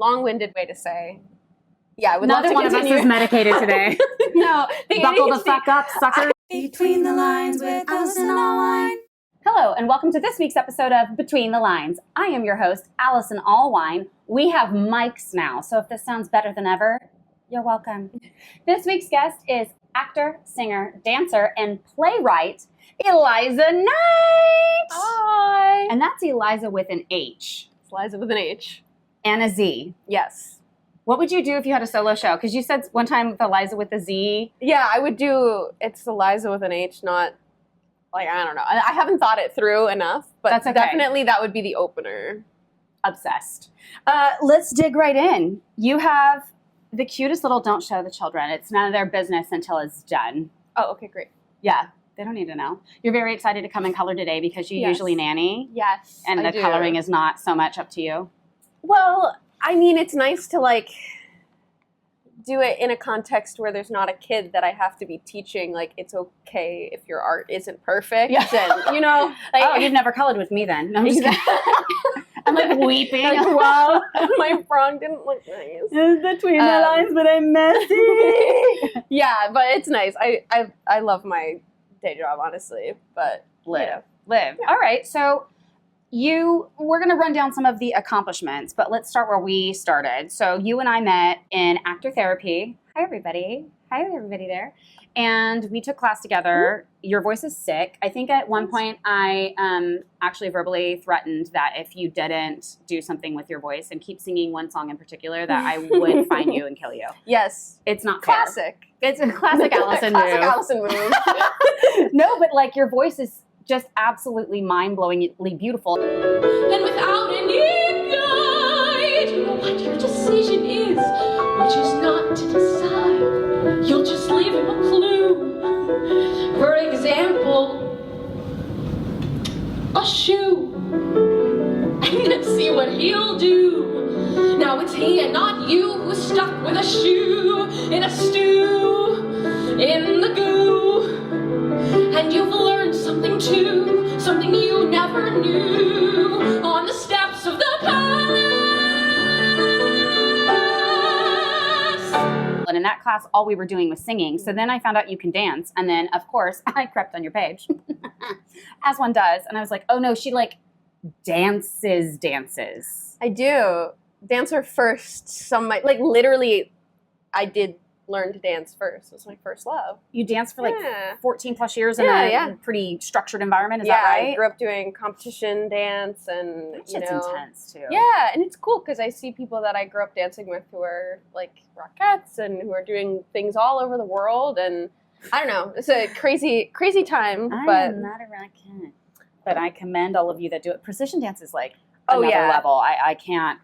long-winded way to say. Yeah, I would Neither love to one continue. of us is medicated today. No, Buckle the fuck up, sucker. Between the Lines with Allison Allwine. Hello, and welcome to this week's episode of Between the Lines. I am your host, Allison Allwine. We have mics now, so if this sounds better than ever, you're welcome. This week's guest is actor, singer, dancer, and playwright, Elizah Knight. Hi. And that's Eliza with an H. It's Liza with an H. And a Z. Yes. What would you do if you had a solo show? Because you said one time with Eliza with a Z. Yeah, I would do, it's Eliza with an H, not, like, I don't know. I haven't thought it through enough, but That's okay. Definitely that would be the opener. Obsessed. Let's dig right in. You have the cutest little don't show the children. It's none of their business until it's done. Oh, okay, great. Yeah, they don't need to know. You're very excited to come in color today because you Yes. usually nanny. Yes, And the coloring is not so much up to you. Well, I mean, it's nice to, like, do it in a context where there's not a kid that I have to be teaching. Like, it's okay if your art isn't perfect. Yeah. And, you know, like, Oh, you've never colored with me then. No, I'm just kidding. I'm like weeping. like, wow, my frog didn't look nice. It's between the lines, but I'm messy. Yeah, but it's nice. I love my day job, honestly. But Live. yeah. Live. Yeah. All right, so we're going to run down some of the accomplishments, but let's start where we started. So you and I met in actor therapy. Hi, everybody. Hi, everybody there. And we took class together. Your voice is sick. I think at one point I actually verbally threatened that if you didn't do something with your voice and keep singing one song in particular, that I would find you and kill you. Yes. It's not fair. Classic. It's a classic Allison move. Classic Allison move. No, but like your voice is just absolutely mind-blowingly beautiful. And without any guide, you know what your decision is, which is not to decide. You'll just leave him a clue. For example, a shoe. And let's see what he'll do. Now it's he and not you who's stuck with a shoe in a stew, in the goo. And you've learned something too, something you never knew, on the steps of the palace. And in that class, all we were doing was singing. So then I found out you can dance. And then, of course, I crept on your page, as one does. And I was like, oh no, she like dances. I do. Dancer first. Like literally, I did learn to dance first. It was my first love. You danced for like Yeah. 14 plus years in Yeah, a pretty structured environment. Is Yeah, that right? I grew up doing competition dance and, That you shit's know. intense too. Yeah, and it's cool because I see people that I grew up dancing with who are like rockettes and who are doing things all over the world. And I don't know, it's a crazy, crazy time. I But am not a rockette. But I commend all of you that do it. Precision dance is like Oh, another yeah. level. I can't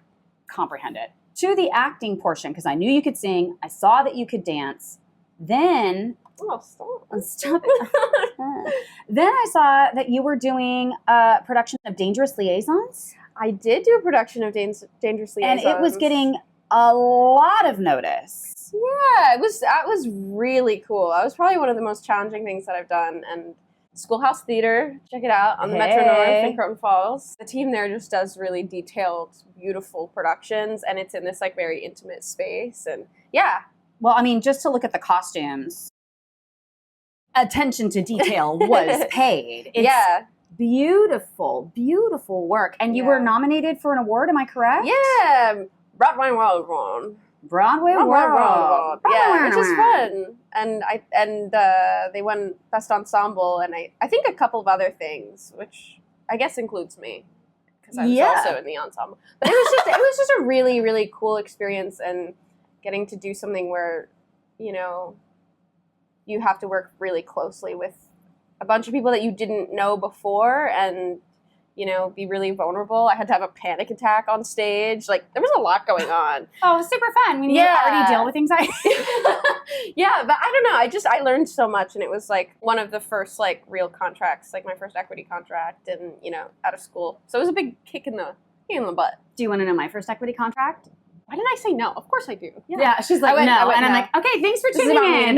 comprehend it. To the acting portion, because I knew you could sing. I saw that you could dance. Then, oh, stop. stop it. Then I saw that you were doing a production of Dangerous Liaisons. I did do a production of Dangerous Liaisons. And it was getting a lot of notice. Yeah, that was really cool. That was probably one of the most challenging things that I've done. And Schoolhouse Theater, check it out on the Metro North in Croton Falls. The team there just does really detailed, beautiful productions, and it's in this like very intimate space. And yeah. Well, I mean, just to look at the costumes, attention to detail was paid. It's beautiful, beautiful work. And you were nominated for an award, am I correct? Yeah, Broadway World one. Broadway World. Yeah, which is fun. And they won Best Ensemble, and I think a couple of other things, which I guess includes me because I was also in the ensemble. But it was just a really, really cool experience, and getting to do something where, you know, you have to work really closely with a bunch of people that you didn't know before, and, you know, be really vulnerable. I had to have a panic attack on stage. Like, there was a lot going on. Oh, super fun. When you already deal with anxiety. Yeah, but I don't know. I learned so much, and it was like one of the first like real contracts, like my first equity contract, and, you know, out of school. So it was a big kick in the butt. Do you want to know my first equity contract? Why didn't I say no? Of course I do. Yeah, she's like, no. And I'm like, okay, thanks for tuning in.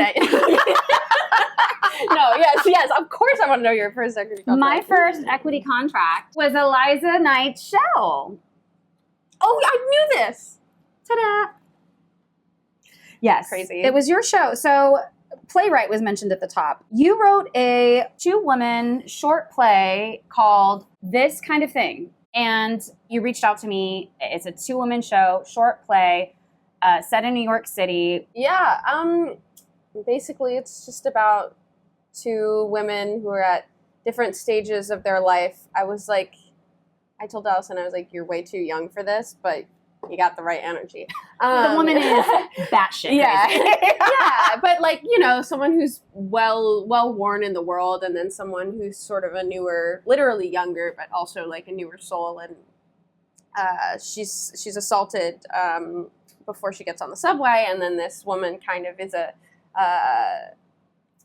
No, yes, of course I want to know your first equity contract. My first equity contract was Elizah Knight show. Oh, I knew this. Yes. Crazy. It was your show. So playwright was mentioned at the top. You wrote a 2-woman short play called This Kind of Thing. And you reached out to me. It's a 2-woman show, short play, set in New York City. Yeah. Basically, it's just about 2 women who are at different stages of their life. I told Allison, I was like, you're way too young for this, but you got the right energy. The woman is batshit yeah. crazy. Yeah, but like, you know, someone who's well worn in the world, and then someone who's sort of a newer, literally younger, but also like a newer soul. And she's assaulted before she gets on the subway, and then this woman kind of is a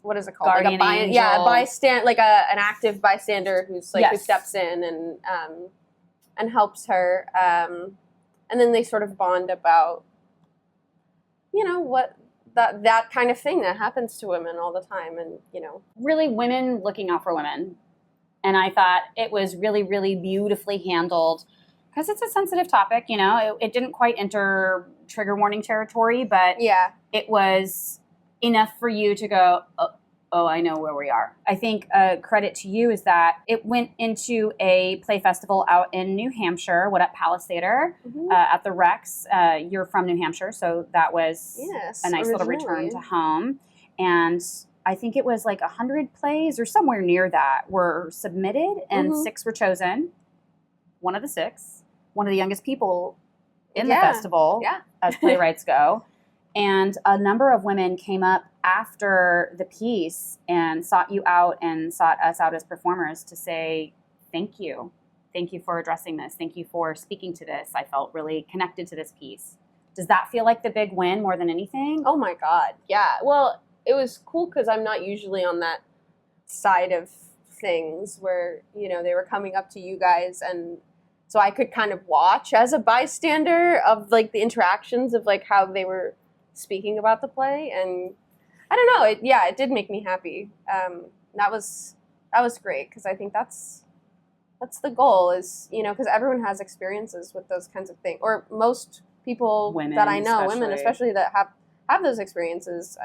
what is it called? Guardian angel. A bystander, like an active bystander who's like Yes. who steps in and helps her. And then they sort of bond about, you know, what that kind of thing that happens to women all the time, and you know, Really women looking out for women. And I thought it was really, really beautifully handled because it's a sensitive topic, you know. It didn't quite enter trigger warning territory, but yeah, it was enough for you to go, oh, I know where we are. I think a credit to you is that it went into a play festival out in New Hampshire, What Up Palace Theater, at the Rex. You're from New Hampshire, so that was a nice little return to home. And I think it was like 100 plays or somewhere near that were submitted, and 6 were chosen. One of the 6, one of the youngest people in the festival, as playwrights go. And a number of women came up after the piece and sought you out and sought us out as performers to say, thank you. Thank you for addressing this. Thank you for speaking to this. I felt really connected to this piece. Does that feel like the big win more than anything? Oh my God. Yeah. Well, it was cool because I'm not usually on that side of things where, you know, they were coming up to you guys, and so I could kind of watch as a bystander of like the interactions of like how they were speaking about the play. And I don't know, it did make me happy. That was great, because I think that's the goal, is, you know, because everyone has experiences with those kinds of things, or most people Women, that I know, especially. women especially, that have those experiences,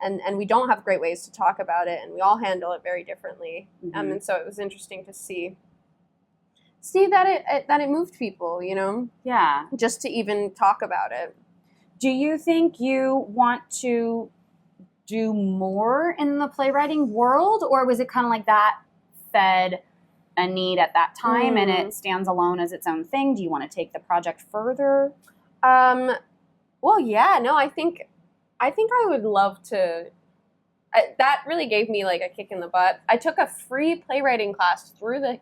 and we don't have great ways to talk about it, and we all handle it very differently. And so it was interesting to see that it moved people, you know, just to even talk about it. Do you think you want to do more in the playwriting world, or was it kind of like that fed a need at that time and it stands alone as its own thing? Do you want to take the project further? Well, yeah, no, I think I would love to. That really gave me like a kick in the butt. I took a free playwriting class through the.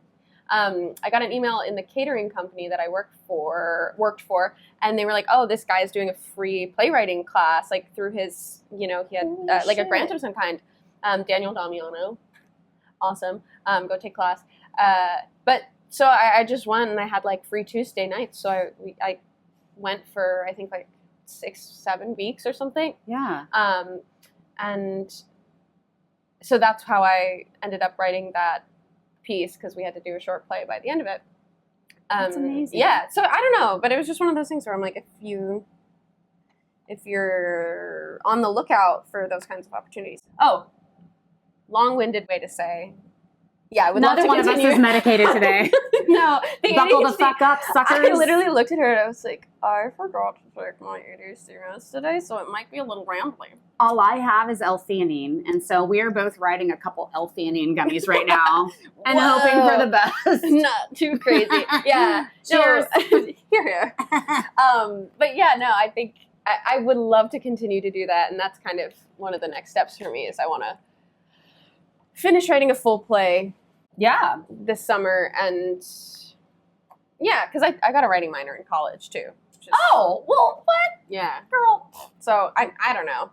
I got an email in the catering company that I worked for, and they were like, "Oh, this guy is doing a free playwriting class, like through his, you know, he had like a grant of some kind." Daniel Damiano, awesome. Go take class. But so I just went, and I had like free Tuesday nights, so I went for I think like 6-7 weeks or something. Yeah. And so that's how I ended up writing that piece, because we had to do a short play by the end of it. That's amazing. Yeah, so I don't know, but it was just one of those things where I'm like, if you're on the lookout for those kinds of opportunities. Oh, long-winded way to say, yeah, I would love to Neither one continue. of us is medicated today. No, Buckle the fuck up, suckers. I literally looked at her and I was like, I forgot to take my ADHD meds today, so it might be a little rambling. All I have is L-theanine, and so we're both writing a couple L-theanine gummies right now and hoping for the best. Not too crazy. Yeah. Cheers. No, here. But yeah, no, I think I would love to continue to do that, and that's kind of one of the next steps for me, is I want to finish writing a full play this summer. And yeah, because I got a writing minor in college too. Oh, well, what? Yeah. Girl. So I don't know.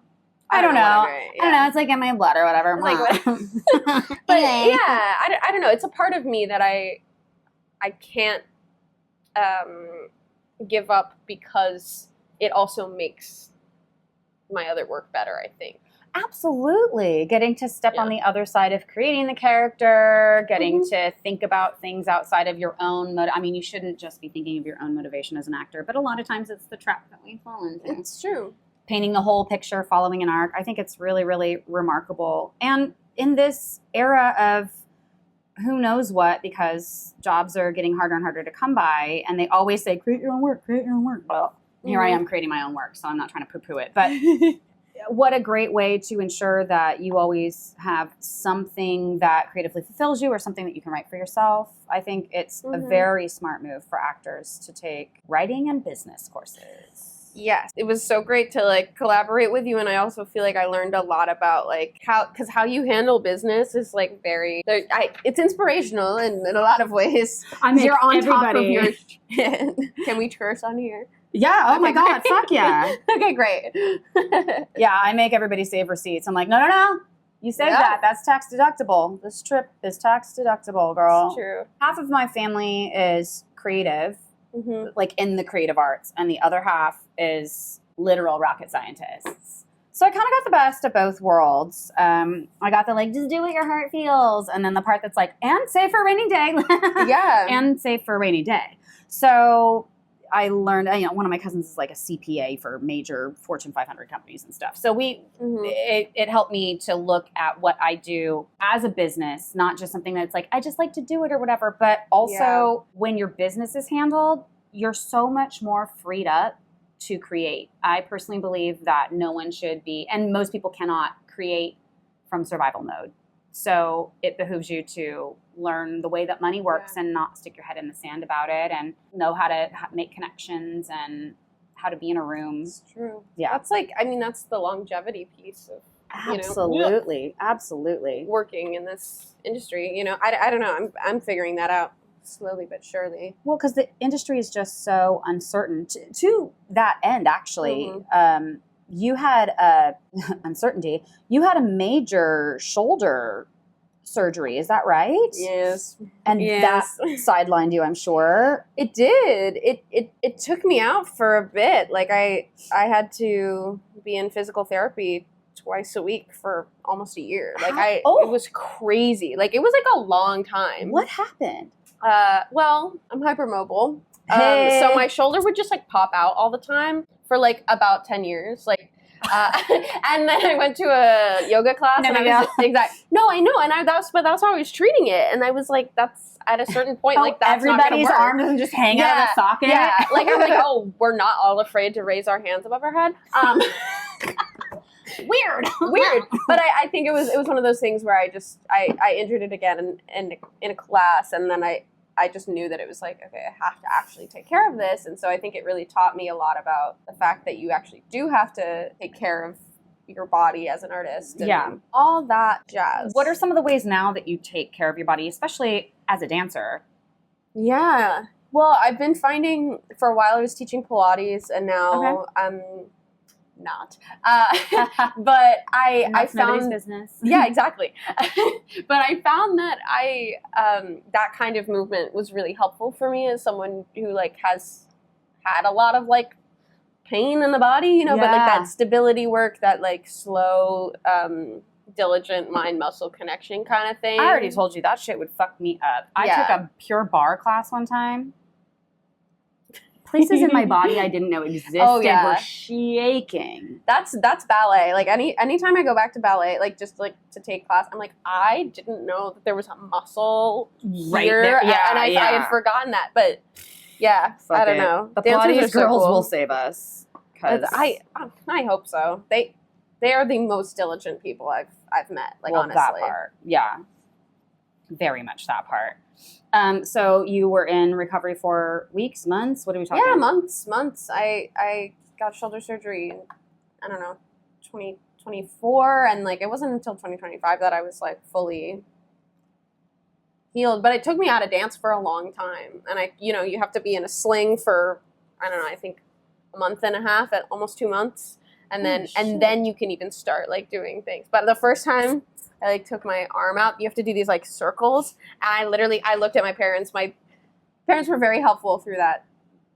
I don't know. I I don't know. It's like in my blood or whatever. Like, but yeah, I don't know. It's a part of me that I can't give up, because it also makes my other work better, I think. Absolutely. Getting to step on the other side of creating the character, getting to think about things outside of your own I mean, you shouldn't just be thinking of your own motivation as an actor, but a lot of times it's the trap that we fall into. It's true. painting the whole picture, following an arc. I think it's really, really remarkable. And in this era of who knows what, because jobs are getting harder and harder to come by, and they always say, create your own work, create your own work. Well, here I am creating my own work, so I'm not trying to poo-poo it. But what a great way to ensure that you always have something that creatively fulfills you or something that you can write for yourself. I think it's a very smart move for actors to take writing and business courses. Yes, it was so great to like collaborate with you, and I also feel like I learned a lot about like how you handle business is like it's inspirational in a lot of ways. You're on top of your shit. Can we curse on here? Yeah. Oh my God. Fuck yeah. Okay, great. Yeah, I make everybody save receipts. I'm like, no. You saved that. That's tax deductible. This trip is tax deductible, girl. It's true. Half of my family is creative, like in the creative arts, and the other half is literal rocket scientists. So I kind of got the best of both worlds. I got the like, just do what your heart feels, and then the part that's like, and save for a rainy day. Yeah. And save for a rainy day. So I learned, one of my cousins is like a CPA for major Fortune 500 companies and stuff. So it helped me to look at what I do as a business, not just something that's like, I just like to do it or whatever, but also when your business is handled, you're so much more freed up to create. I personally believe that no one should be, and most people cannot create from survival mode. So it behooves you to learn the way that money works and not stick your head in the sand about it, and know how to make connections and how to be in a room. It's true. Yeah. That's like, I mean, that's the longevity piece of, Absolutely. working in this industry. I don't know. I'm figuring that out slowly but surely. Well, because the industry is just so uncertain. To that end, actually, you had uncertainty. You had a major shoulder surgery. Is that right? Yes. And that sidelined you, I'm sure. It did. It took me out for a bit. Like I had to be in physical therapy twice a week for almost a year. Like it was crazy. Like it was like a long time. What happened? Well, I'm hypermobile. Hey. So my shoulder would just like pop out all the time for like about 10 years. Like, and then I went to a yoga class. No, I know. And that's how I was treating it. And I was like, that's at a certain point, like that's everybody's not gonna work. arm doesn't just hang out of the socket. Yeah. Like I'm like, oh, we're not all afraid to raise our hands above our head. Weird. But I think it was one of those things where I injured it again in a class, and then I just knew that it was like, okay, I have to actually take care of this. And so I think it really taught me a lot about the fact that you actually do have to take care of your body as an artist and all that jazz. What are some of the ways now that you take care of your body, especially as a dancer? Yeah. Well, I've been finding, for a while I was teaching Pilates, and now I'm not. But I found nobody's business. Yeah, exactly. But I found that that kind of movement was really helpful for me as someone who like has had a lot of like pain in the body, but like that stability work, that like slow, diligent mind muscle connection kind of thing. I already told you that shit would fuck me up. I took a pure bar class one time. Places in my body I didn't know existed were shaking. That's ballet. Like anytime I go back to ballet, like just like to take class, I'm like, I didn't know that there was a muscle right there. Yeah, and I had forgotten that. But I don't know. The Pilates girls will save us. I hope so. They are the most diligent people I've met. Like honestly, that part, very much that part. So you were in recovery for weeks, months? What are we talking about? Yeah, months. I got shoulder surgery in, I don't know, 2024, and like it wasn't until 2025 that I was like fully healed. But it took me out of dance for a long time, and you have to be in a sling for, I don't know, I think a month and a half, at almost 2 months, and then you can even start like doing things. But the first time I like took my arm out, you have to do these like circles. And I looked at my parents. My parents were very helpful through that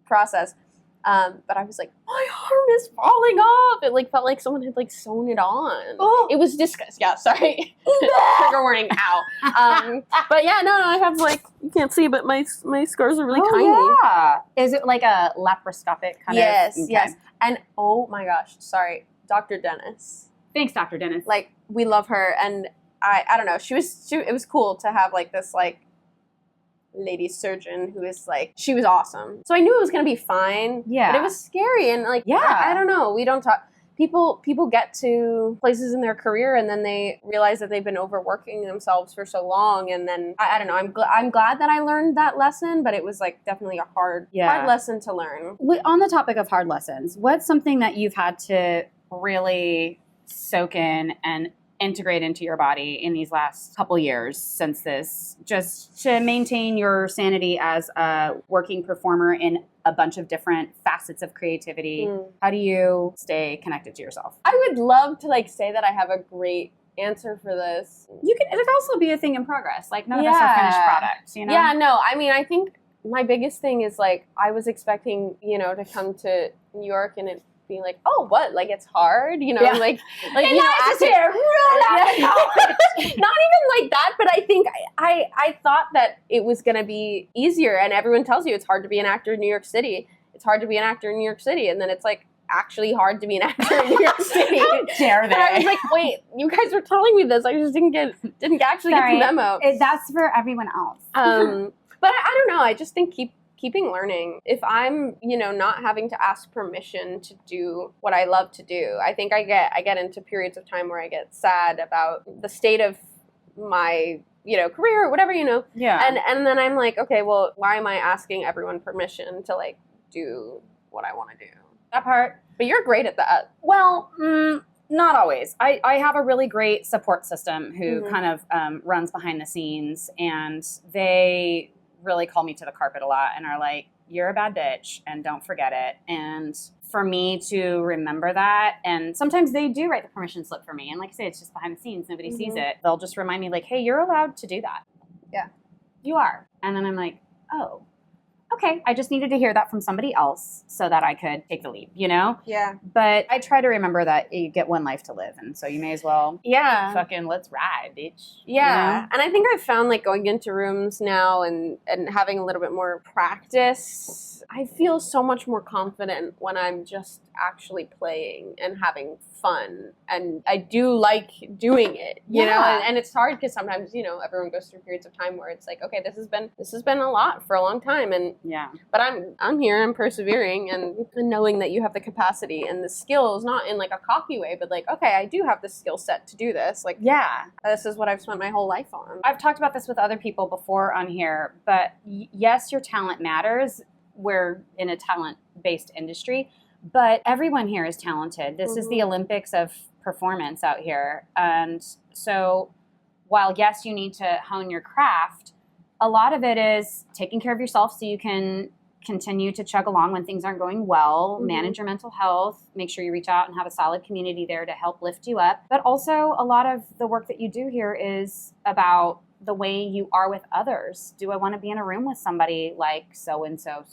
process. But I was like, my arm is falling off. It like felt like someone had like sewn it on. Oh. It was disgusting. Yeah, sorry. Trigger warning. Ow. But yeah, no, I have like, you can't see, but my scars are really tiny. Yeah. Is it like a laparoscopic kind of? Yes. And oh my gosh, sorry, Dr. Dennis. Thanks, Dr. Dennis. Like, we love her, and I don't know, it was cool to have like this like lady surgeon who is like, she was awesome. So I knew it was gonna be fine. Yeah. But it was scary, and like, I don't know, we don't talk. People get to places in their career and then they realize that they've been overworking themselves for so long, and then I don't know. I'm glad that I learned that lesson, but it was like definitely a hard lesson to learn. On the topic of hard lessons, what's something that you've had to really soak in and integrate into your body in these last couple years since this, just to maintain your sanity as a working performer in a bunch of different facets of creativity? How do you stay connected to yourself? I would love to like say that I have a great answer for this. It could also be a thing in progress. Like, none of us are finished products, you know? Yeah, no, I mean, I think my biggest thing is like, I was expecting, to come to New York and it being like, oh, what? Like, it's hard, like and after, not even like that, but I think I thought that it was going to be easier, and everyone tells you it's hard to be an actor in New York City. It's hard to be an actor in New York City, and then it's like actually hard to be an actor in New York City. How dare they? And I was like, wait, you guys were telling me this. I just didn't actually get the memo. That's for everyone else. But I don't know. I just think keeping learning. If I'm, not having to ask permission to do what I love to do, I think I get into periods of time where I get sad about the state of my, career or whatever, Yeah. And then I'm like, okay, well, why am I asking everyone permission to like do what I want to do? That part. But you're great at that. Well, not always. I have a really great support system who kind of runs behind the scenes, and they really call me to the carpet a lot and are like, you're a bad bitch and don't forget it. And for me to remember that, and sometimes they do write the permission slip for me, and like I say, it's just behind the scenes, nobody sees it. They'll just remind me like, hey, you're allowed to do that. Yeah. You are. And then I'm like, oh, okay, I just needed to hear that from somebody else so that I could take the leap, Yeah. But I try to remember that you get one life to live, and so you may as well fucking let's ride, bitch. Yeah. And I think I've found like going into rooms now and having a little bit more practice, I feel so much more confident when I'm just actually playing and having fun. And I do like doing it, you know, and it's hard because sometimes, everyone goes through periods of time where it's like, okay, this has been a lot for a long time. And but I'm here, I'm persevering, and knowing that you have the capacity and the skills, not in like a cocky way, but like, okay, I do have the skill set to do this. Like, this is what I've spent my whole life on. I've talked about this with other people before on here, but yes, your talent matters. We're in a talent-based industry, but everyone here is talented. This is the Olympics of performance out here. And so while, yes, you need to hone your craft, a lot of it is taking care of yourself so you can continue to chug along when things aren't going well, manage your mental health, make sure you reach out and have a solid community there to help lift you up. But also a lot of the work that you do here is about the way you are with others. Do I want to be in a room with somebody like so-and-so,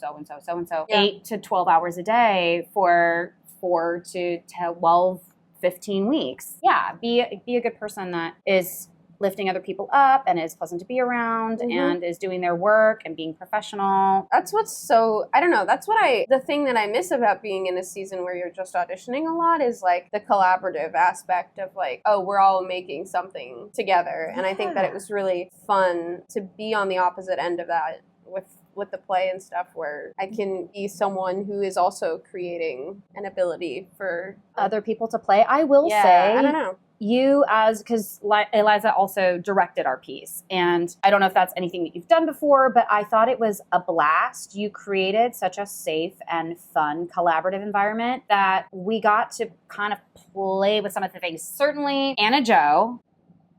8 to 12 hours a day for 4 to 12, 15 weeks? Yeah, be a good person that is lifting other people up and is pleasant to be around and is doing their work and being professional. That's what's so, I don't know, the thing that I miss about being in a season where you're just auditioning a lot is like the collaborative aspect of like, oh, we're all making something together. And I think that it was really fun to be on the opposite end of that with the play and stuff, where I can be someone who is also creating an ability for other people to play. I will say, I don't know. Because Eliza also directed our piece, and I don't know if that's anything that you've done before, but I thought it was a blast. You created such a safe and fun collaborative environment that we got to kind of play with some of the things. Certainly, Anna Jo,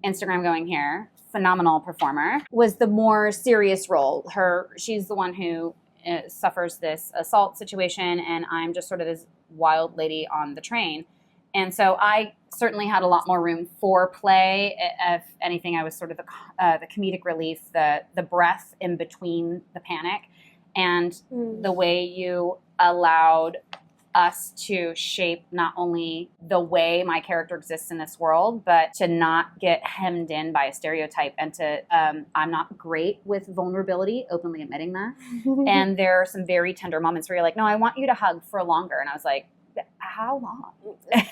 Instagram going here, phenomenal performer, was the more serious role. She's the one who suffers this assault situation, and I'm just sort of this wild lady on the train. And so I certainly had a lot more room for play. If anything, I was sort of the comedic relief, the breath in between the panic, and the way you allowed us to shape not only the way my character exists in this world, but to not get hemmed in by a stereotype, and to, I'm not great with vulnerability, openly admitting that. And there are some very tender moments where you're like, no, I want you to hug for longer. And I was like, how long?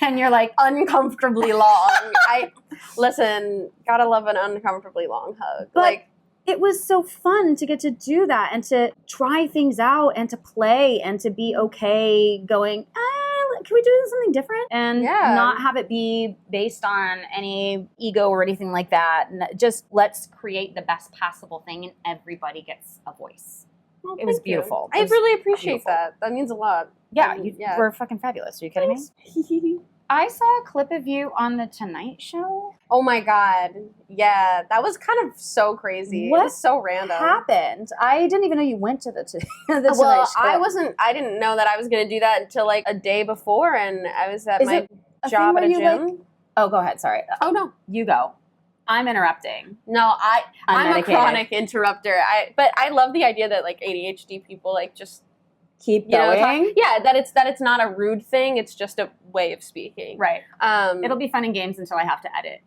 And you're like, uncomfortably long. Listen, gotta love an uncomfortably long hug. But like, it was so fun to get to do that and to try things out and to play and to be okay going, can we do something different? And not have it be based on any ego or anything like that. Just let's create the best possible thing and everybody gets a voice. well, It was thank you. beautiful. I It was really appreciate beautiful. that. That means a lot. Yeah, And, you were fucking fabulous. Are you kidding me? I saw a clip of you on The Tonight Show. Oh my God. Yeah, that was kind of so crazy. What It was so random. happened? I didn't even know you went to the Tonight Well, Show. I didn't know that I was going to do that until like a day before, and I was at Is my it a job thing at a where you, gym. like- Oh, go ahead. Sorry. Oh no. You go. I'm interrupting. No, I'm a Unmedicated. chronic interrupter. But I love the idea that like ADHD people like just Keep you know, going. that it's not a rude thing. It's just a way of speaking. Right. It'll It'll be fun and games until I have to edit.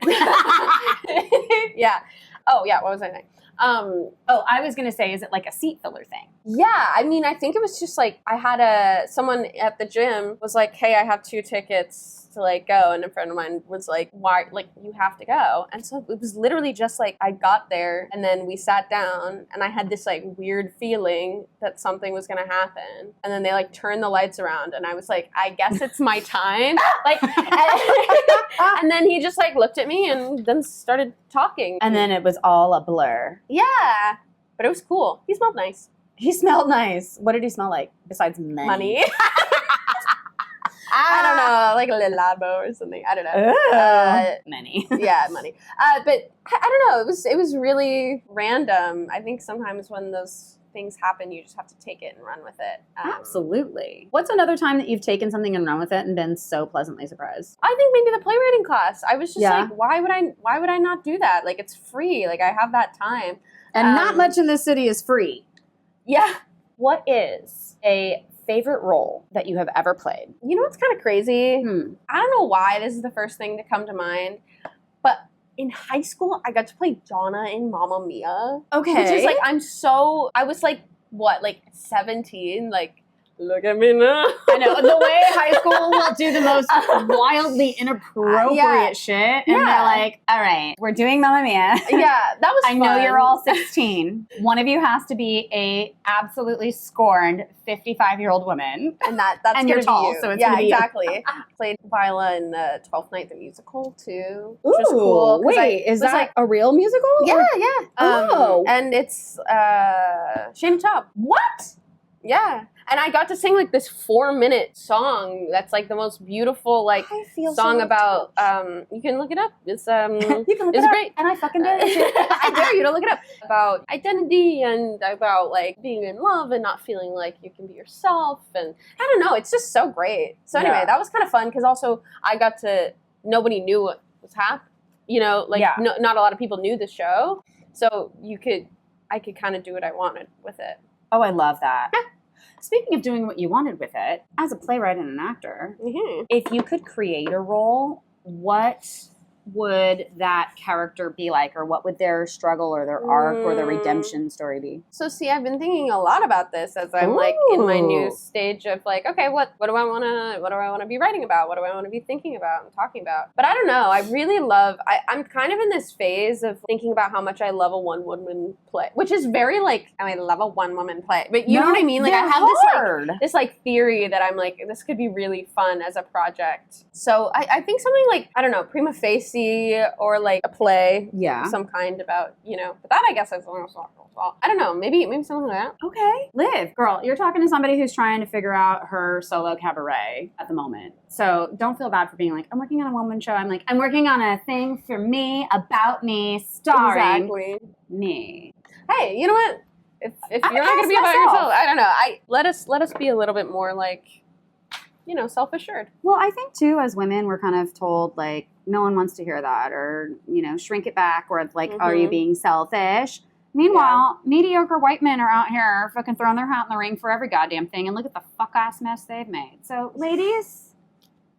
yeah. Oh yeah. What was I saying? Oh, I was gonna say, is it like a seat filler thing? Yeah, I mean, I think it was just like I had someone at the gym was like, "Hey, I have 2 tickets to like go," and a friend of mine was like, "Why? Like, you have to go." And so it was literally just like I got there, and then we sat down, and I had this like weird feeling that something was gonna happen, and then they like turned the lights around, and I was like, "I guess it's my time." Like, and then he just like looked at me and then started talking, And then it was all a blur. yeah, but it was cool. He smelled nice. He smelled nice. What did he smell like besides Money. I don't know, like a Labo or something. I don't know. Many. Yeah, money. But I don't know. It was really random. I think sometimes when those things happen, you just have to take it and run with it. Absolutely. What's another time that you've taken something and run with it and been so pleasantly surprised? I think maybe the playwriting class. I was just Yeah. like, why would I not do that? Like, it's free. Like, I have that time. And not much in this city is free. Yeah. What is a favorite role that you have ever played? You know what's kind of crazy? Hmm. I don't know why this is the first thing to come to mind, but in high school, I got to play Donna in Mamma Mia. Okay. Which is like, I was like, what, like 17? Like, look at me now. I know. The way high school will do the most wildly inappropriate Yeah. shit. And Yeah. they're like, all right, we're doing Mamma Mia. Yeah, that was I know fun. you're all 16. One of you has to be a absolutely scorned 55-year-old woman. And that's And gonna you're be tall, you. so it's yeah, gonna be you. exactly. Played Viola in the 12th Night the Musical too, which was cool. 'cause is was that like- a real musical? Yeah, yeah. Oh. And it's Shane Taub. What? Yeah. And I got to sing like this 4-minute song that's like the most beautiful like I feel song so about you can look it up. It's You can look it's it up, great. and I fucking did. I dare you to look it up. About identity and about like being in love and not feeling like you can be yourself. And I don't know, it's just so great. So anyway, Yeah. that was kind of fun because also I got to, nobody knew what was happening. You know, like Yeah. not a lot of people knew the show. So I could kind of do what I wanted with it. Oh, I love that. Speaking of doing what you wanted with it, as a playwright and an actor, Mm-hmm. if you could create a role, what would that character be like, or what would their struggle or their arc or their redemption story be? So see, I've been thinking a lot about this as I'm like in my new Ooh. stage of like, okay, what do I want to be writing about? What do I want to be thinking about and talking about? But I don't know. I really love. I'm kind of in this phase of thinking about how much I love a one-woman play, which is very like I love a one-woman play. But you know what I mean? Like I have this like theory that I'm like this could be really fun as a project. So I think something like I don't know, prima facie or like a play. Yeah. Some kind about, but that I guess is I don't know, maybe something like that. Okay. Liv, girl, you're talking to somebody who's trying to figure out her solo cabaret at the moment. So don't feel bad for being like, I'm working on a one-woman show. I'm like, I'm working on a thing for me, about me, starring Exactly. me. Hey, you know what? If you're not going to be about yourself, I don't know. Let us be a little bit more like, self-assured. Well, I think too, as women, we're kind of told like, no one wants to hear that, or, shrink it back, or like, are you being selfish? Meanwhile, mediocre white men are out here fucking throwing their hat in the ring for every goddamn thing, and look at the fuck-ass mess they've made. So, ladies,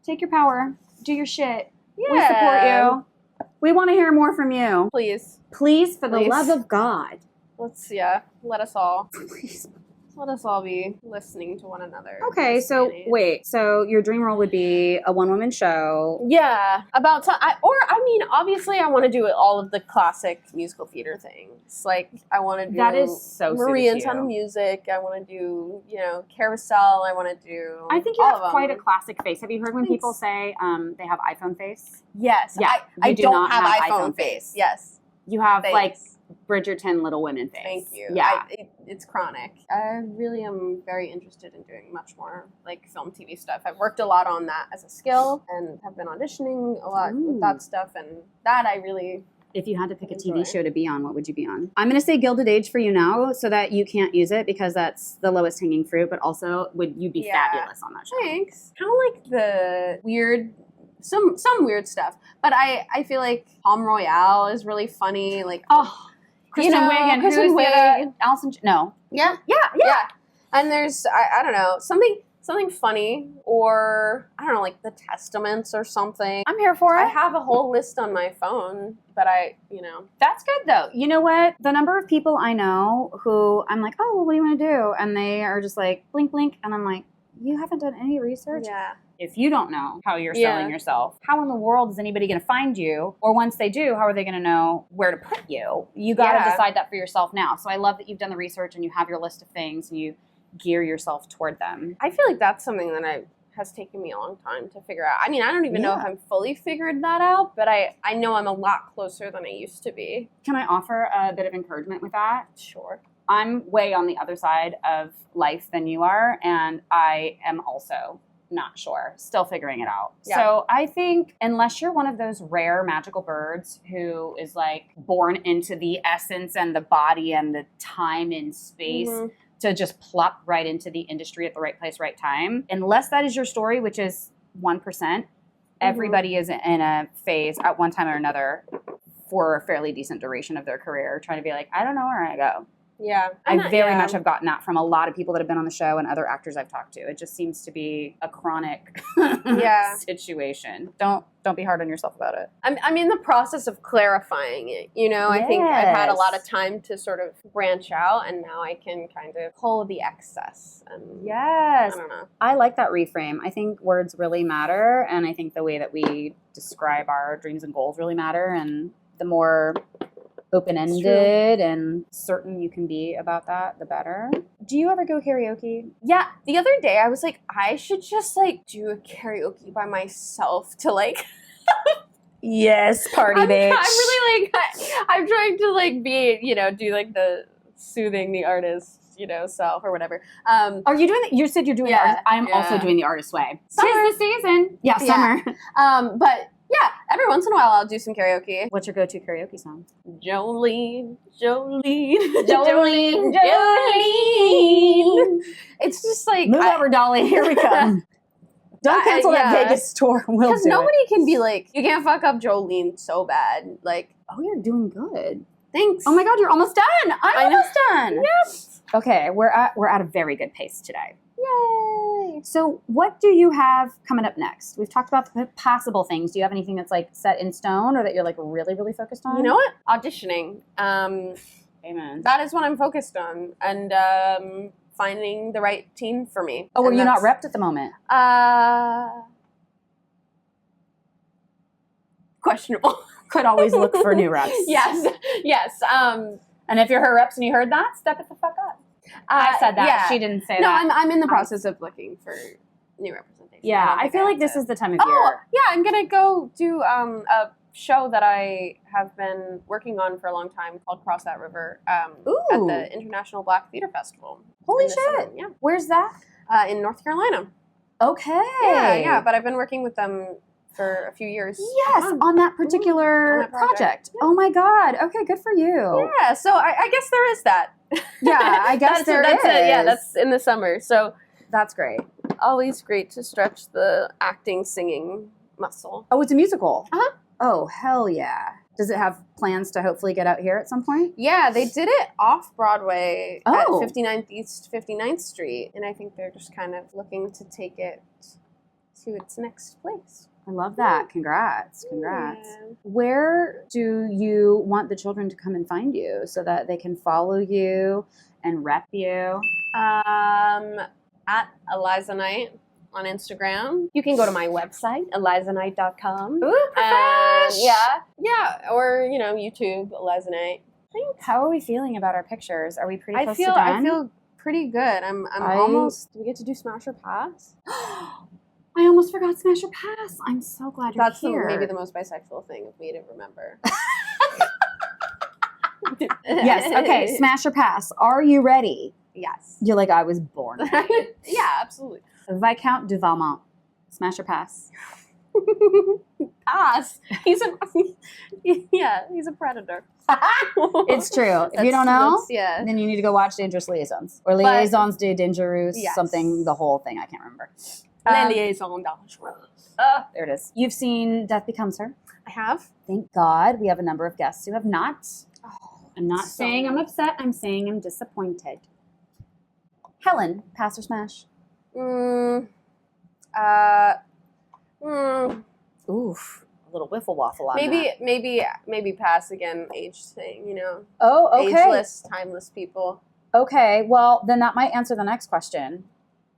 take your power. Do your shit. Yeah. We support you. We want to hear more from you. Please. Please, for the Please. love of God. Let us all. Please. Let us all be listening to one another. Okay, so wait. So your dream role would be a one-woman show. Yeah, obviously I want to do all of the classic musical theater things. Like, I want to do That is so Maria and suited to Sound of you. Music. I want to do, Carousel. I want to do I think you all have of quite a them. classic face. Have you heard when Thanks. people say they have iPhone face? Yes. Yeah, I you do don't not have have iPhone iPhone face. face. Yes. You have Thanks. like Bridgerton Little Women face. Thank you. Yeah. It's chronic. I really am very interested in doing much more like film, TV stuff. I've worked a lot on that as a skill and have been auditioning a lot with that stuff. And that I really... If you had to pick a TV enjoy. show to be on, what would you be on? I'm going to say Gilded Age for you now so that you can't use it because that's the lowest hanging fruit, but also would you be fabulous on that show? Thanks. Kind of like the weird... Some weird stuff. But I feel like Palm Royale is really funny. Like... Kristen Wiig and Kristen who's the Wiig. other? Allison... No. Yeah. And there's, I don't know, something funny, or, I don't know, like The Testaments or something. I'm here for it. I have a whole list on my phone, but That's good, though. You know what? The number of people I know who I'm like, oh, well, what do you want to do? And they are just like, blink, blink. And I'm like, you haven't done any research? Yeah. If you don't know how you're selling yourself, how in the world is anybody going to find you? Or once they do, how are they going to know where to put you? You got to decide that for yourself now. So I love that you've done the research and you have your list of things and you gear yourself toward them. I feel like that's something that has taken me a long time to figure out. I mean, I don't even know if I'm fully figured that out, but I know I'm a lot closer than I used to be. Can I offer a bit of encouragement with that? Sure. I'm way on the other side of life than you are, and I am also not sure, still figuring it out. Yeah. So I think unless you're one of those rare magical birds who is like born into the essence and the body and the time and space to just plop right into the industry at the right place, right time, unless that is your story, which is 1%, everybody is in a phase at one time or another for a fairly decent duration of their career trying to be like, I don't know where I go. Yeah. I very much have gotten that from a lot of people that have been on the show and other actors I've talked to. It just seems to be a chronic situation. Don't be hard on yourself about it. I'm in the process of clarifying it. I think I've had a lot of time to sort of branch out, and now I can kind of pull the excess. And yes. I don't know. I like that reframe. I think words really matter, and I think the way that we describe our dreams and goals really matter, and the more open-ended and certain you can be about that, the better. Do you ever go karaoke? Yeah, the other day I was like, I should just like do a karaoke by myself to like Yes, party bitch. I'm really like I'm trying to like be, do like the soothing the artist, self or whatever. Are you doing you said you're doing the artist. I am also doing the artist way. Summer. 'Tis the season. Yeah, summer. But yeah, every once in a while I'll do some karaoke. What's your go-to karaoke song? Jolene. It's just like... Move over, Dolly. Here we come. Don't cancel that Vegas tour. Because nobody can be like, you can't fuck up Jolene so bad. Like, oh, you're doing good. Thanks. Oh my God, you're almost done. I'm almost done. Yes. Okay, we're at a very good pace today. Yay. So what do you have coming up next? We've talked about the possible things. Do you have anything that's like set in stone or that you're like really, really focused on? You know what? Auditioning. Amen. That is what I'm focused on. And finding the right team for me. Oh, are you not repped at the moment? Questionable. Could always look for new reps. Yes. And if you're her reps and you heard that, step it the fuck up. I said that. Yeah. She didn't say no, that. I'm in the process of looking for new representation. Yeah, I feel like this is the time of year. Oh, yeah, I'm going to go do a show that I have been working on for a long time called Cross That River at the International Black Theater Festival. Holy shit. Summer. Yeah. Where's that? In North Carolina. Okay. Yeah, but I've been working with them for a few years. Yes, on that particular project. Yeah. Oh my God. Okay, good for you. Yeah, so I guess there is that. Yeah, I guess that's it. Yeah, that's in the summer. So that's great. Always great to stretch the acting, singing muscle. Oh, it's a musical? Uh-huh. Oh, hell yeah. Does it have plans to hopefully get out here at some point? Yeah, they did it off-Broadway at 59th East 59th Street. And I think they're just kind of looking to take it to its next place. I love that. Congrats. Congrats. Yeah. Where do you want the children to come and find you so that they can follow you and rep you? At Elizah Knight on Instagram. You can go to my website, elizahnnight.com. Ooh, profesh! Yeah. Or, YouTube, Elizah Knight. How are we feeling about our pictures? Are we pretty close to I done? feel pretty good. I'm almost. Do we get to do Smash or Pass? I almost forgot Smash or Pass. I'm so glad you're That's here. maybe the most bisexual thing of me to remember. Yes. Okay. Smash or Pass. Are you ready? Yes. You're like, I was born ready. Yeah, absolutely. Viscount du Valmont. Smash or Pass? Pass. He's a predator. It's true. If you don't know, yeah. then you need to go watch Dangerous Liaisons. Or Liaisons de Dangerous, Yes. something, the whole thing. I can't remember. Liaison dangerous. There it is. You've seen Death Becomes Her. I have. Thank God. We have a number of guests who have not. Oh, I'm not so saying I'm upset. I'm saying I'm disappointed. Helen, pass or smash? Oof. A little wiffle waffle on that. Maybe pass again. Age thing, Oh, okay. Ageless, timeless people. Okay. Well, then that might answer the next question.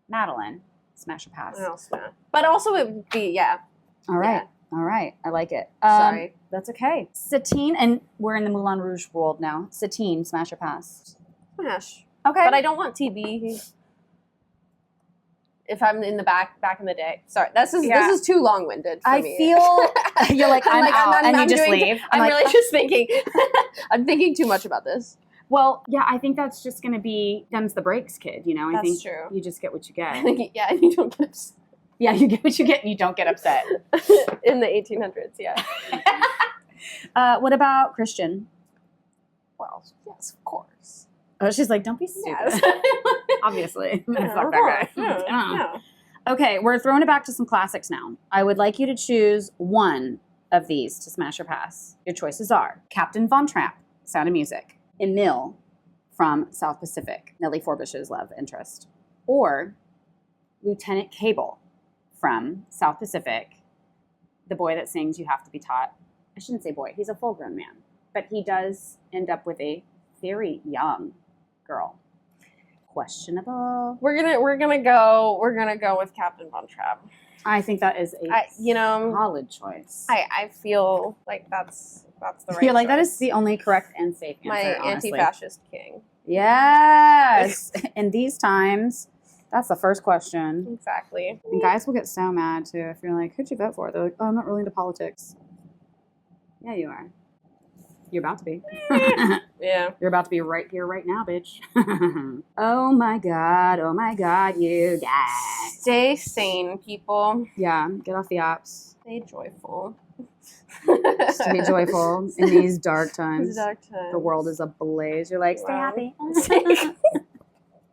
Madeline, smash or pass? I'll smash. But also it would be All right. Yeah. All right. I like it. Sorry. That's okay. Satine, and we're in the Moulin Rouge world now. Satine, smash or pass? smash. Okay. But I don't want TB. If I'm in the back in the day. Sorry, this is too long-winded for me. I feel you're like, I'm out, and you just leave. I'm like, really just thinking. I'm thinking too much about this. Well, yeah, I think that's just going to be them's the breaks, kid. I think true. you just get what you get. And you don't get upset. Yeah, you get what you get, and you don't get upset. In the 1800s, yeah. What about Christian? Well, yes, of course. Oh, she's like, don't be stupid. Yes. Obviously. Yeah, Fuck that guy. yeah. Okay, we're throwing it back to some classics now. I would like you to choose one of these to smash or pass. Your choices are Captain Von Trapp, Sound of Music, Emil from South Pacific, Nellie Forbish's love interest, or Lieutenant Cable from South Pacific, the boy that sings You Have to Be Taught. I shouldn't say boy, he's a full-grown man, but he does end up with a very young girl. Questionable. We're gonna go with Captain Von Trapp. I think that is a solid choice. I feel like that's the right. You're like, choice. that is the only correct and safe answer. My honestly. anti-fascist king. Yes. In these times, that's the first question. Exactly. And guys will get so mad too if you're like, who'd you vote for? They're like, oh, I'm not really into politics. Yeah, you are. You're about to be. Yeah. You're about to be right here, right now, bitch. Oh my God, you guys. Stay sane, people. Yeah, get off the apps. Stay joyful. Stay joyful in these dark times. Dark times. The world is ablaze. You're like, stay Wow. happy.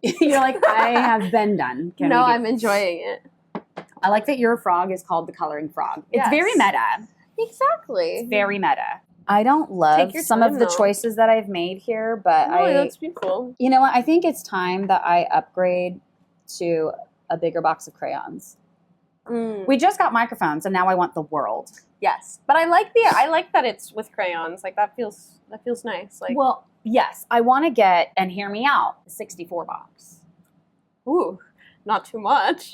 You're like, I have been done. No, I'm enjoying it. I like that your frog is called the coloring frog. It's Yes. very meta. Exactly. It's very meta. I don't love Take your some time, of the though. choices that I've made here, but That's beautiful. you know what? I think it's time that I upgrade to a bigger box of crayons. We just got microphones, and now I want the world. Yes, but I like that it's with crayons. Like that feels nice. Like, Well, yes, I want to get, and hear me out, the 64 box. ooh, not too much.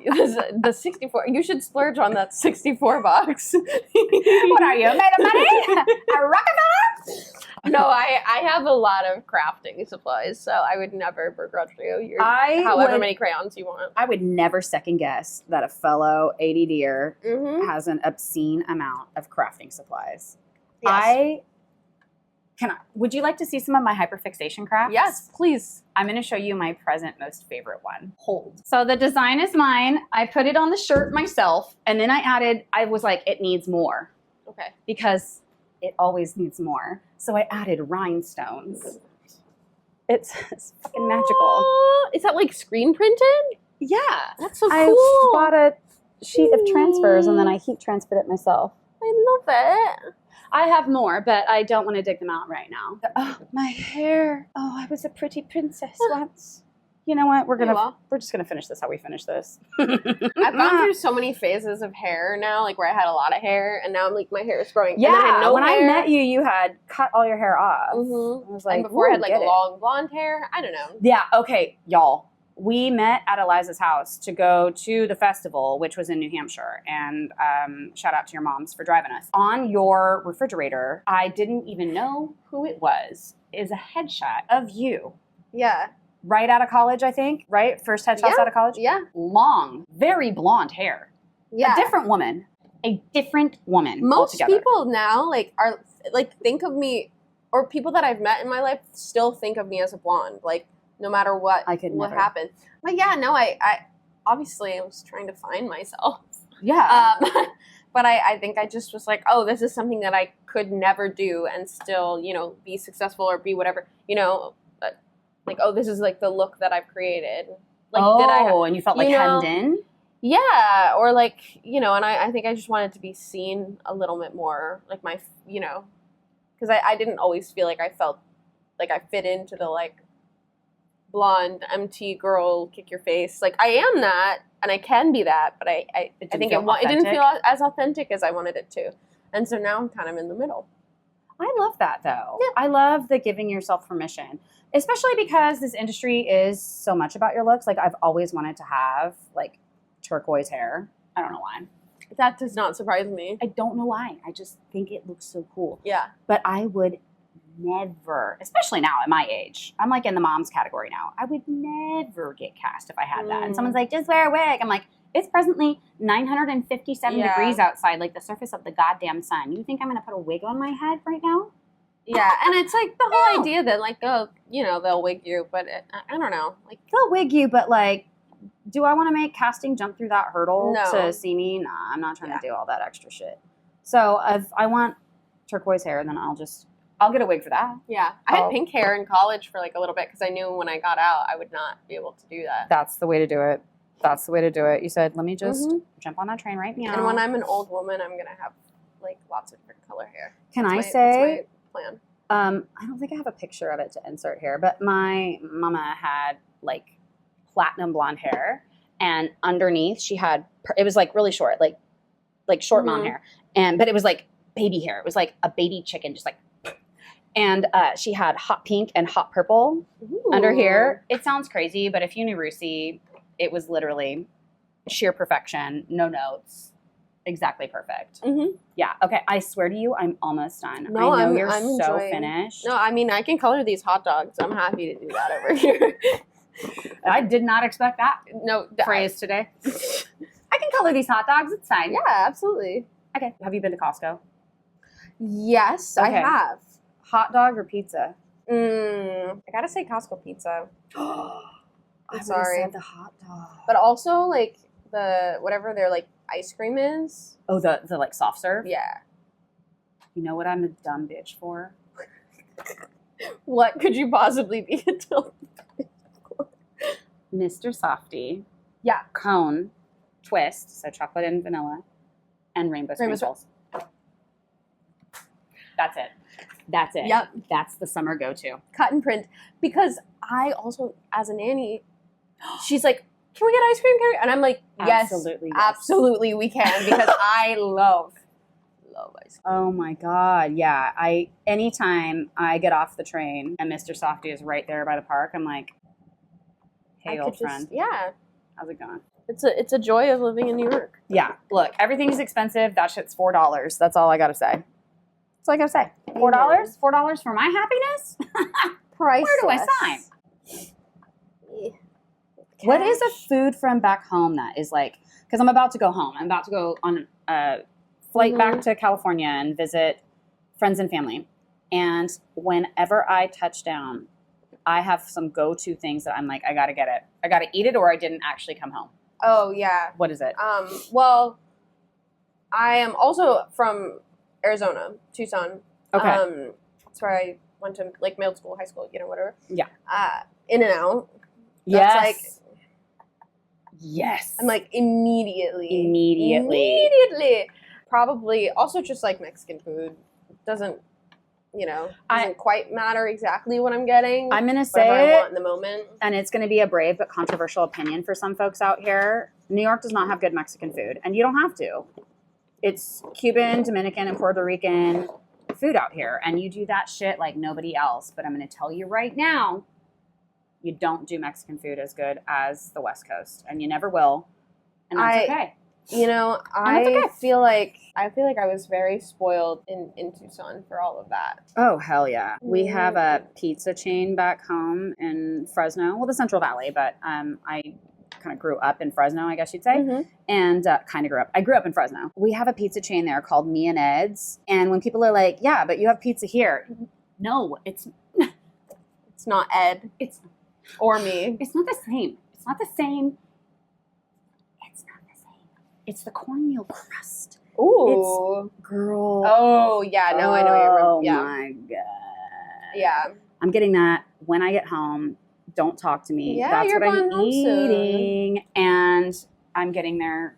The 64. You should splurge on that 64 box. What are you, made of money? A Rockefeller? No, I have a lot of crafting supplies, so I would never begrudge you. However many crayons you want. I would never second guess that a fellow ADDer Mm-hmm. has an obscene amount of crafting supplies. Yes. Would you like to see some of my hyperfixation crafts? Yes, please. I'm going to show you my present most favorite one. Hold. So the design is mine. I put it on the shirt myself, and then I was like, it needs more. Okay. Because it always needs more. So I added rhinestones. It's fucking magical. Is that like screen printed? Yeah. That's so I cool. bought a sheet of transfers, and then I heat transferred it myself. I love it. I have more, but I don't want to dig them out right now. Oh, my hair. Oh, I was a pretty princess once. you know what? We're well. just gonna finish this how we finish this. I've gone through so many phases of hair now, like where I had a lot of hair, and now I'm like my hair is growing. Yeah, and I had no when hair. I met you, you had cut all your hair off. Mm-hmm. I was like, and before I had like get it. long blonde hair. I don't know. Yeah. Okay, y'all. We met at Elizah's house to go to the festival, which was in New Hampshire. And shout out to your moms for driving us. On your refrigerator, I didn't even know who it was, is a headshot of you. Yeah. Right out of college, I think. Right? First headshots out of college? Yeah. Long, very blonde hair. Yeah. A different woman. Most altogether. people now are think of me, or people that I've met in my life still think of me as a blonde. Like, no matter what never. happened. But yeah, no, I obviously I was trying to find myself. Yeah. But I think I just was like, oh, this is something that I could never do and still, be successful or be whatever, like, oh, this is like the look that I've created. Like, and you felt like hemmed in? Yeah, or like, and I think I just wanted to be seen a little bit more, like my, because I didn't always feel like I felt like I fit into the like blonde MT girl, kick your face. Like I am that, and I can be that, but I think it didn't feel as authentic as I wanted it to, and so now I'm kind of in the middle. I love that though. Yeah. I love the giving yourself permission, especially because this industry is so much about your looks. Like I've always wanted to have like turquoise hair. I don't know why. That does not surprise me. I don't know why. I just think it looks so cool. Yeah. But I would never, especially now at my age, I'm like in the mom's category now. I would never get cast if I had that. And someone's like, just wear a wig. I'm like, it's presently 957 degrees outside, like the surface of the goddamn sun. You think I'm going to put a wig on my head right now? Yeah, and it's like the whole idea that like, oh, they'll wig you, but I don't know. Like they'll wig you, but like, do I want to make casting jump through that hurdle to see me? Nah, I'm not trying to do all that extra shit. So if I want turquoise hair, then I'll get a wig for that. Yeah. I had pink hair in college for like a little bit because I knew when I got out I would not be able to do that. That's the way to do it. You said, let me just jump on that train right now. And when I'm an old woman, I'm going to have like lots of different color hair. That's my plan. I don't think I have a picture of it to insert here, but my mama had like platinum blonde hair, and underneath she had, it was like really short, like short mom hair. But it was like baby hair. It was like a baby chicken, just like, and she had hot pink and hot purple under here. It sounds crazy, but if you knew Rusi, it was literally sheer perfection, no notes, exactly perfect. Yeah. Okay. I swear to you, I'm almost done. No, I know I'm you're so enjoying. finished. No, I mean I can color these hot dogs. I'm happy to do that over here. I did not expect that phrase today. I can color these hot dogs. It's fine. Yeah, absolutely. Okay. Have you been to Costco? Yes, I have. Hot dog or pizza? I gotta say Costco pizza. I'm sorry. Said the hot dog. But also like the whatever their like ice cream is. Oh, the like soft serve? Yeah. You know what I'm a dumb bitch for? What could you possibly be a dumb bitch for? Mr. Softy. Yeah. Cone. Twist. So chocolate and vanilla. And rainbow sprinkles. That's it. Yep. That's the summer go-to. Cut and print. Because I also, as a nanny, she's like, can we get ice cream? And I'm like, yes, absolutely we can, because I love ice cream. Oh my God. Yeah. Anytime I get off the train and Mr. Softy is right there by the park, I'm like, hey, old friend. Yeah. How's it going? It's a joy of living in New York. Yeah. Look, everything's expensive. That shit's $4. That's all I got to say. That's all I got to say. $4? $4 for my happiness? Priceless. Where do I sign? What is a food from back home that is like, because I'm about to go home. I'm about to go on a flight back to California and visit friends and family. And whenever I touch down, I have some go-to things that I'm like, I got to get it. I got to eat it or I didn't actually come home. Oh, yeah. What is it? Well, I am also from Arizona, Tucson. Okay. That's where I went to like middle school, high school, whatever. Yeah. In and out. Yes. That's like, yes. I'm like immediately. Probably also just like Mexican food. Doesn't doesn't quite matter exactly what I'm getting. I'm going to whatever I say want it, in the moment. and it's going to be a brave but controversial opinion for some folks out here. New York does not have good Mexican food, and you don't have to. It's Cuban, Dominican, and Puerto Rican food out here, and you do that shit like nobody else. But I'm going to tell you right now, you don't do Mexican food as good as the West Coast, and you never will, and that's okay. I feel like I was very spoiled in Tucson for all of that. Oh, hell yeah. We have a pizza chain back home in Fresno. Well, the Central Valley, but I kind of grew up in Fresno, I guess you'd say. Mm-hmm. And I grew up in Fresno. We have a pizza chain there called Me and Ed's. And when people are like, yeah, but you have pizza here. No, it's not Ed. Or me. It's not the same. It's not the same. It's the cornmeal crust. Ooh. Girl. Oh, yeah. No, I know what you're Oh, yeah. my God. Yeah. I'm getting that when I get home. Don't talk to me. Yeah, That's you're what I'm going home eating. And I'm getting their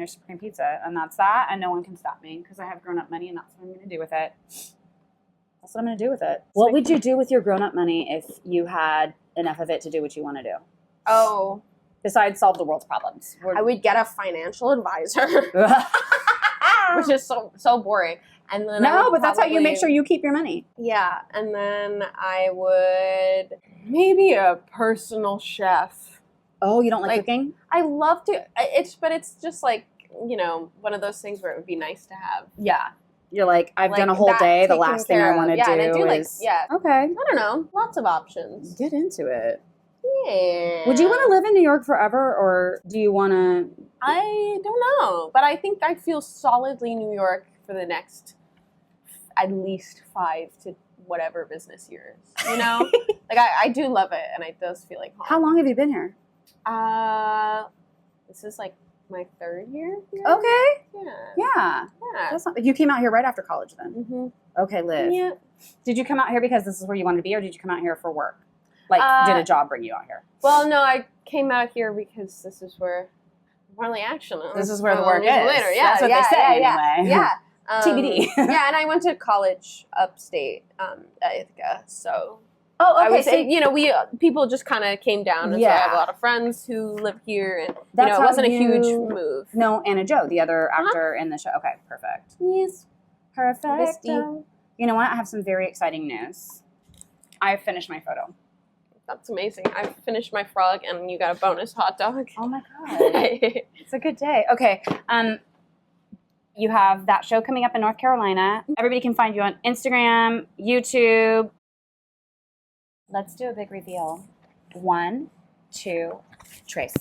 Supreme Pizza. And that's that. And no one can stop me because I have grown-up money and that's what I'm going to do with it. That's what I'm going to do with it. What would you do with your grown-up money if you had enough of it to do what you want to do? Oh. Besides solve the world's problems. I would get a financial advisor. Which is so boring. And then but that's how you make sure you keep your money. Yeah. And then I would maybe a personal chef. Oh, you don't like cooking? I love to. But it's just like, one of those things where it would be nice to have. Yeah. You're like, I've done a whole day. The last thing I want to do and I do is... Okay. I don't know. Lots of options. Get into it. Yeah. Would you want to live in New York forever, or do you want to... I don't know. But I think I feel solidly New York for the next at least 5 to whatever business years. I do love it, and it does feel like home. How long have you been here? This is like my 3rd year here. Okay. Yeah. That's not, you came out here right after college then? Mm-hmm. Okay, Liz. Yeah. Did you come out here because this is where you wanted to be, or did you come out here for work? Did a job bring you out here? Well, no, I came out here because this is where, this is where the work is. Later. Yeah, that's what they say anyway. Yeah. TBD. Yeah, and I went to college upstate at Ithaca, so. Oh, okay. I would say, people just kind of came down, and so I have a lot of friends who live here, and it wasn't a huge move. No, Anna Jo, the other actor in the show. Okay, perfect. Yes. Perfect. You know what? I have some very exciting news. I finished my photo. That's amazing. I finished my frog, and you got a bonus hot dog. Oh my God. It's a good day. Okay. You have that show coming up in North Carolina. Everybody can find you on Instagram, YouTube. Let's do a big reveal. 1, 2, trace.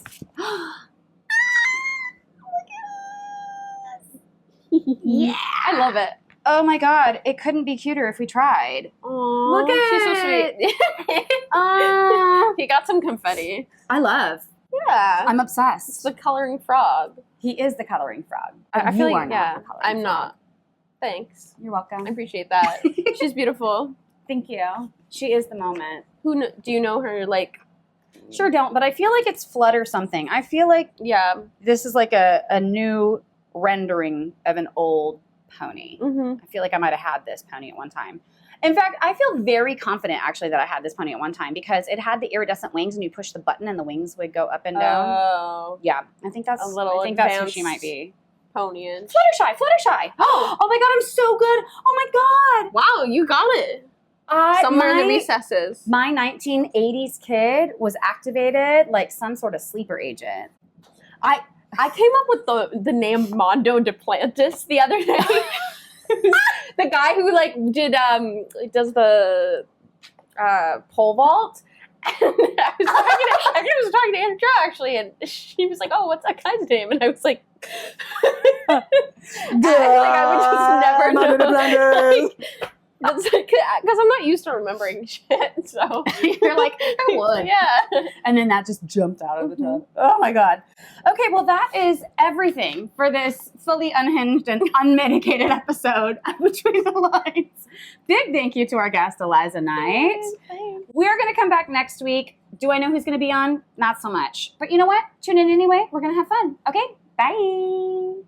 Yeah. I love it. Oh my God, it couldn't be cuter if we tried. Aww, look at she's it. so sweet. He got some confetti. I love. Yeah. I'm obsessed. It's the coloring frog. He is the coloring frog. I feel like, I'm not. Thanks. You're welcome. I appreciate that. She's beautiful. Thank you. She is the moment. Do you know her, Sure don't, but I feel like it's Flood or something. I feel like this is like a new rendering of an old pony. Mm-hmm. I feel like I might have had this pony at one time. In fact, I feel very confident actually that I had this pony at one time because it had the iridescent wings and you push the button and the wings would go up and down. Oh. Yeah. I think that's who she might be. Pony-ish. Fluttershy. Oh my God, I'm so good. Oh my God. Wow, you got it. Somewhere in the recesses. My 1980s kid was activated like some sort of sleeper agent. I came up with the name Mondo Duplantis the other day. The guy who does the pole vault. And I was talking to Andrew actually, and she was like, "Oh, what's that guy's name?" And I was like, I would just never know. Because I'm not used to remembering shit, so you're like, I would. Yeah. And then that just jumped out of the tub. Oh my God. Okay, well that is everything for this fully unhinged and unmedicated episode of Between the Lines. Big thank you to our guest, Elizah Knight. Thanks. We're going to come back next week. Do I know who's going to be on? Not so much. But you know what? Tune in anyway. We're going to have fun. Okay? Bye.